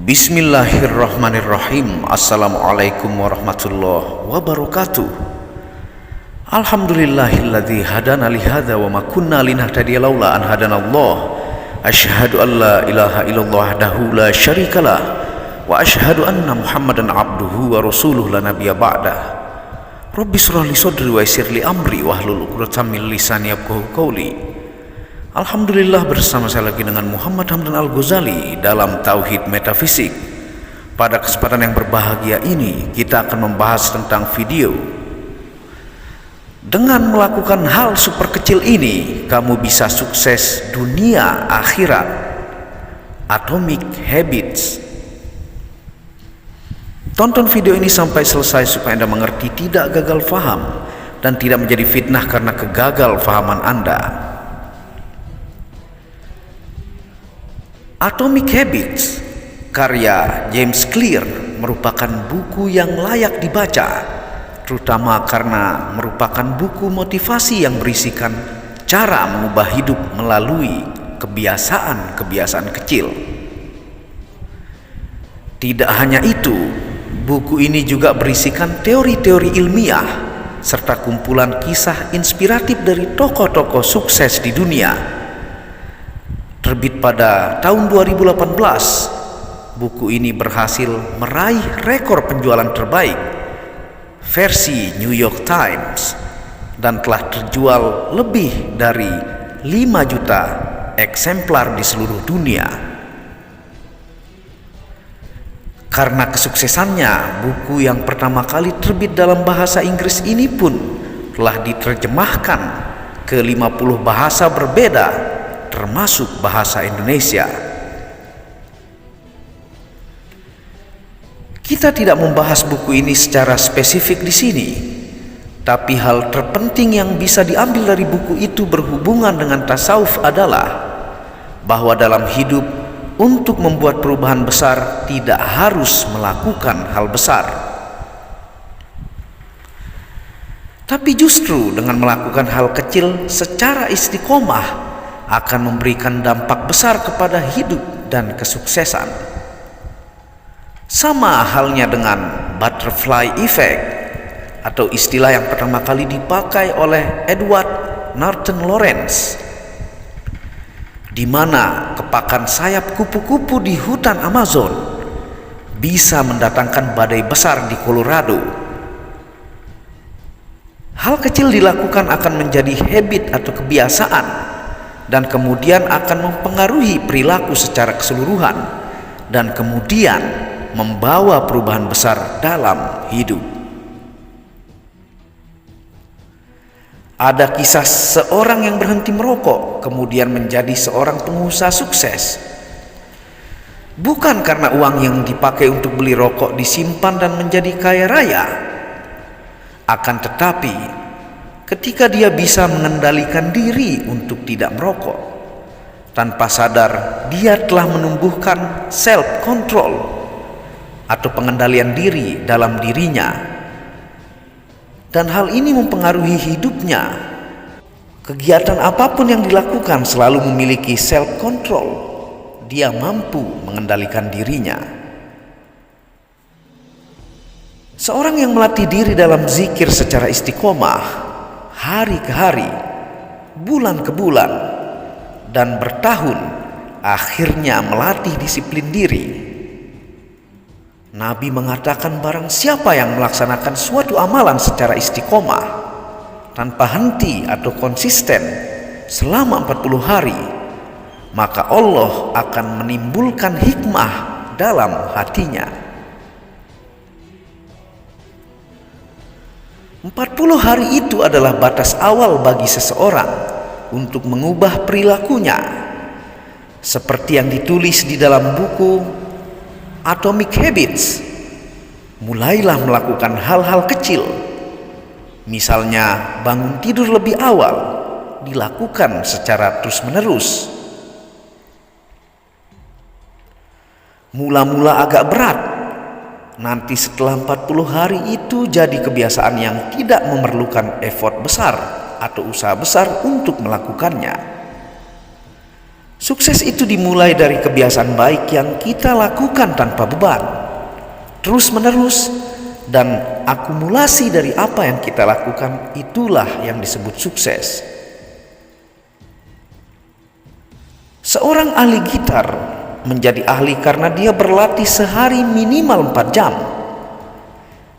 Bismillahirrahmanirrahim. Assalamualaikum warahmatullahi wabarakatuh. Alhamdulillahilladzi hadana lihadza wa ma kunna linahtadiya laula an hadanallah. Asyhadu an la ilaha illallah wahdahu la syarikalah wa asyhadu anna Muhammadan abduhu wa rasuluhu la nabiyya ba'dah. Rabbi shrah li sadri wa yassir li amri wahlul 'uqdatam min lisani yafqahu qawli. Alhamdulillah, bersama saya lagi dengan Muhammad Hamdan Al-Ghazali dalam Tauhid Metafisik. Pada kesempatan yang berbahagia ini kita akan membahas tentang video. Dengan melakukan hal super kecil ini, kamu bisa sukses dunia akhirat. Atomic Habits. Tonton video ini sampai selesai supaya Anda mengerti, tidak gagal faham dan tidak menjadi fitnah karena kegagal fahaman Anda. Atomic Habits karya James Clear merupakan buku yang layak dibaca, terutama karena merupakan buku motivasi yang berisikan cara mengubah hidup melalui kebiasaan-kebiasaan kecil. Tidak hanya itu, buku ini juga berisikan teori-teori ilmiah serta kumpulan kisah inspiratif dari tokoh-tokoh sukses di dunia. Terbit pada tahun 2018, buku ini berhasil meraih rekor penjualan terbaik versi New York Times dan telah terjual lebih dari 5 juta eksemplar di seluruh dunia. Karena kesuksesannya, buku yang pertama kali terbit dalam bahasa Inggris ini pun telah diterjemahkan ke 50 bahasa berbeda, termasuk bahasa Indonesia. Kita tidak membahas buku ini secara spesifik di sini, tapi hal terpenting yang bisa diambil dari buku itu berhubungan dengan tasawuf adalah bahwa dalam hidup, untuk membuat perubahan besar tidak harus melakukan hal besar, tapi justru dengan melakukan hal kecil secara istiqomah akan memberikan dampak besar kepada hidup dan kesuksesan. Sama halnya dengan butterfly effect, atau istilah yang pertama kali dipakai oleh Edward Norton Lawrence, di mana kepakan sayap kupu-kupu di hutan Amazon bisa mendatangkan badai besar di Colorado. Hal kecil dilakukan akan menjadi habit atau kebiasaan, dan kemudian akan mempengaruhi perilaku secara keseluruhan, dan kemudian membawa perubahan besar dalam hidup. Ada kisah seorang yang berhenti merokok kemudian menjadi seorang pengusaha sukses. Bukan karena uang yang dipakai untuk beli rokok disimpan dan menjadi kaya raya, akan tetapi ketika dia bisa mengendalikan diri untuk tidak merokok, tanpa sadar dia telah menumbuhkan self control atau pengendalian diri dalam dirinya, dan hal ini mempengaruhi hidupnya. Kegiatan apapun yang dilakukan selalu memiliki self control. Dia mampu mengendalikan dirinya. Seorang yang melatih diri dalam zikir secara istiqomah hari ke hari, bulan ke bulan, dan bertahun, akhirnya melatih disiplin diri. Nabi mengatakan, barang siapa yang melaksanakan suatu amalan secara istiqomah tanpa henti atau konsisten selama 40 hari, maka Allah akan menimbulkan hikmah dalam hatinya. 40 hari itu adalah batas awal bagi seseorang untuk mengubah perilakunya. Seperti yang ditulis di dalam buku Atomic Habits, mulailah melakukan hal-hal kecil. Misalnya bangun tidur lebih awal, dilakukan secara terus-menerus. Mula-mula agak berat, nanti setelah 40 hari itu jadi kebiasaan yang tidak memerlukan effort besar atau usaha besar untuk melakukannya. Sukses itu dimulai dari kebiasaan baik yang kita lakukan tanpa beban, terus-menerus, dan akumulasi dari apa yang kita lakukan itulah yang disebut sukses. Seorang ahli gitar menjadi ahli karena dia berlatih sehari minimal 4 jam.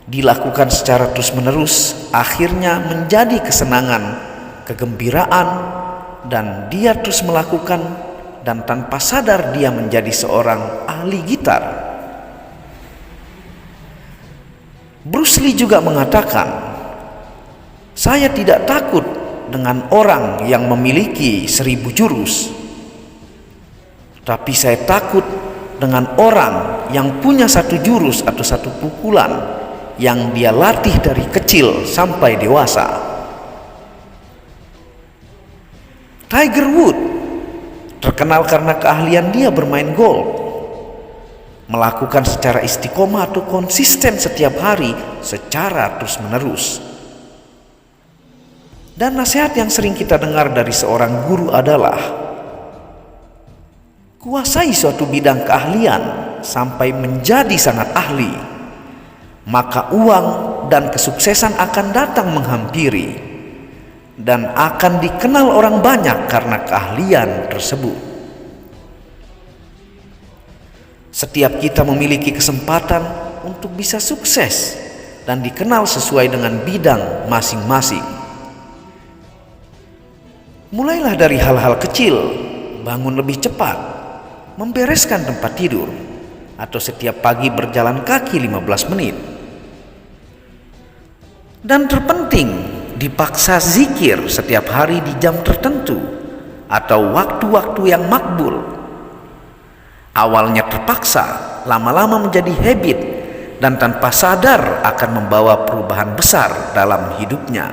Dilakukan secara terus-menerus, akhirnya menjadi kesenangan, kegembiraan, dan dia terus melakukan, dan tanpa sadar dia menjadi seorang ahli gitar. Bruce Lee juga mengatakan, "Saya tidak takut dengan orang yang memiliki 1000 jurus, tapi saya takut dengan orang yang punya 1 jurus atau 1 pukulan yang dia latih dari kecil sampai dewasa." Tiger Woods terkenal karena keahlian dia bermain golf, melakukan secara istiqomah atau konsisten setiap hari secara terus-menerus. Dan nasihat yang sering kita dengar dari seorang guru adalah, kuasai suatu bidang keahlian sampai menjadi sangat ahli, maka uang dan kesuksesan akan datang menghampiri dan akan dikenal orang banyak karena keahlian tersebut. Setiap kita memiliki kesempatan untuk bisa sukses dan dikenal sesuai dengan bidang masing-masing. Mulailah dari hal-hal kecil, bangun lebih cepat, membereskan tempat tidur, atau setiap pagi berjalan kaki 15 menit. Dan terpenting, dipaksa zikir setiap hari di jam tertentu atau waktu-waktu yang makbul. Awalnya terpaksa, lama-lama menjadi habit, dan tanpa sadar akan membawa perubahan besar dalam hidupnya.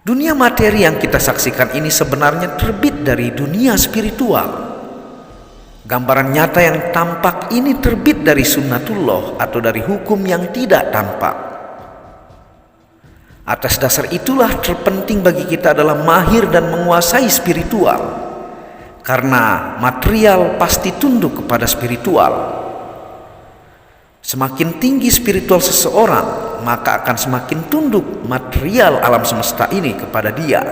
Dunia materi yang kita saksikan ini sebenarnya terbit dari dunia spiritual. Gambaran nyata yang tampak ini terbit dari sunnatullah atau dari hukum yang tidak tampak. Atas dasar itulah terpenting bagi kita adalah mahir dan menguasai spiritual, karena material pasti tunduk kepada spiritual. Semakin tinggi spiritual seseorang, maka akan semakin tunduk material alam semesta ini kepada dia.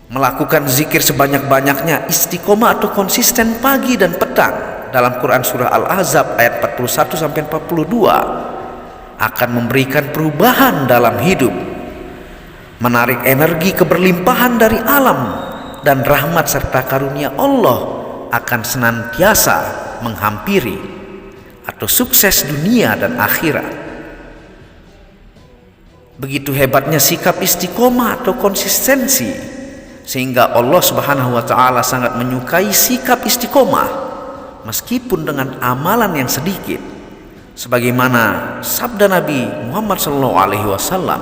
Melakukan zikir sebanyak-banyaknya, istiqomah atau konsisten pagi dan petang dalam Quran surah Al-Ahzab ayat 41-42 akan memberikan perubahan dalam hidup, menarik energi keberlimpahan dari alam, dan rahmat serta karunia Allah akan senantiasa menghampiri atau sukses dunia dan akhirat. Begitu hebatnya sikap istiqomah atau konsistensi, sehingga Allah Subhanahu wa taala sangat menyukai sikap istiqomah meskipun dengan amalan yang sedikit, sebagaimana sabda Nabi Muhammad SAW,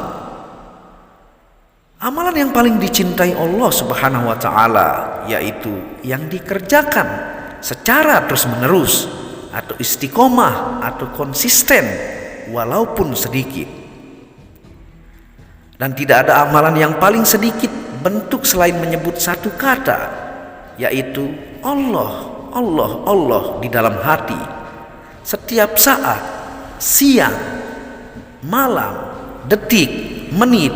amalan yang paling dicintai Allah Subhanahu wa taala yaitu yang dikerjakan secara terus-menerus atau istiqomah atau konsisten walaupun sedikit. Dan tidak ada amalan yang paling sedikit bentuk selain menyebut satu kata, yaitu Allah, Allah, Allah di dalam hati setiap saat, siang, malam, detik, menit,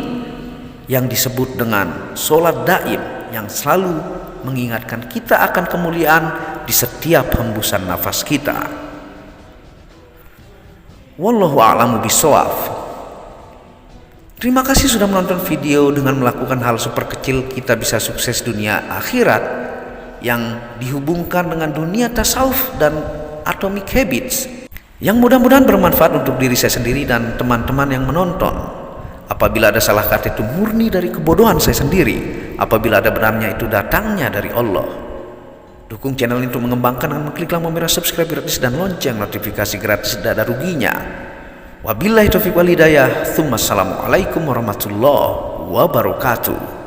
yang disebut dengan sholat daim yang selalu mengingatkan kita akan kemuliaan di setiap hembusan nafas kita. Wallahu a'lamu bishawab. Terima kasih sudah menonton video. Dengan melakukan hal super kecil kita bisa sukses dunia akhirat yang dihubungkan dengan dunia tasawuf dan atomic habits, yang mudah-mudahan bermanfaat untuk diri saya sendiri dan teman-teman yang menonton. Apabila ada salah kata itu murni dari kebodohan saya sendiri, apabila ada benarnya itu datangnya dari Allah. Dukung channel ini untuk mengembangkan dengan mengklik tombol merah subscribe gratis dan lonceng notifikasi gratis, tidak ada ruginya. Wabillahi taufiq wal hidayah. Assalamualaikum warahmatullahi wabarakatuh.